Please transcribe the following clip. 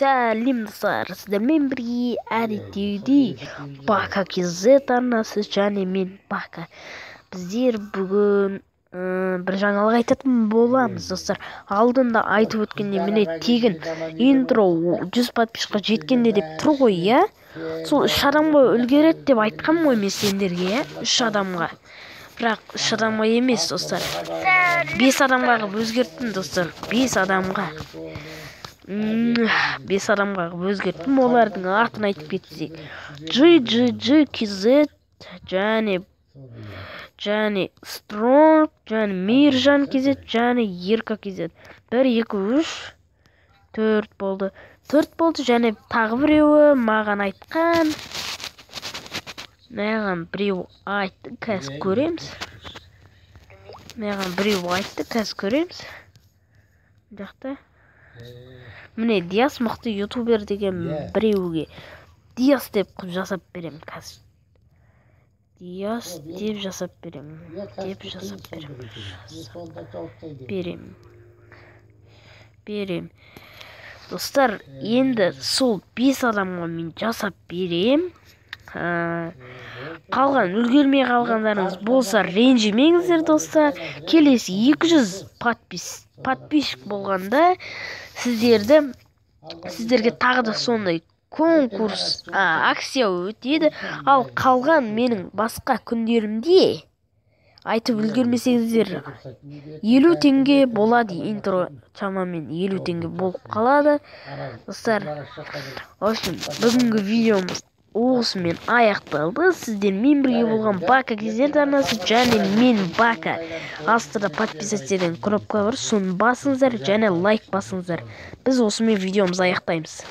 Сәлем достар, сіздермен бірге әдеттегідей Бака KZ арнасы және мен Бака. Біздер бүгін бір жаңалық айтатын боламыз достар. Алдында айтып өткенде міне тегін интро 100 подписчикқа жеткенде деп тұр ғой, иә? Сол 3 адамға үлгереді деп айтқам ғой мен сендерге, 3 адамға. Бірақ 3 адамға емес достар. 5 адамға өзгерттім достар, 5 адамға. 5 адамға өзгерттім, олардың атын айтып кетсек. KZ және Strong, және Мейіржан KZ, және Ерка KZ. 1, 2, 3, 4 болды. 4 болды, және тағы біреуі маған айтқан. Маған біреу айтты, қазір көреміз. Маған біреу айтты, қазір көреміз. Жақта. Міне Диас мықты ютубер деген біреуге Диас деп жасап берем қазір. Диас деп жасап берем. Берем. Достар, енді сол 5 адамға мен жасап берем. Қалған үлгермей қалғандарыңыз болса ренжімеңіздер достар. Келесі 200 подписчик болғанда сіздерге тағы да сондай конкурс, акция өтеді. Ал қалған менің басқа күндерімде айтып үлгермесеңіздер 50 теңге болады. Интро шамамен 50 теңге болып қалады достар. В общем, бүгінгі видеомыз осымен аяқталды. Сіздермен бірге болған Бака KZ арнасы және мен Бака. Астыда подписаться деген кнопка бар, соны басыңыздар және лайк басыңыздар. Біз осымен видеомызды аяқтаймыз.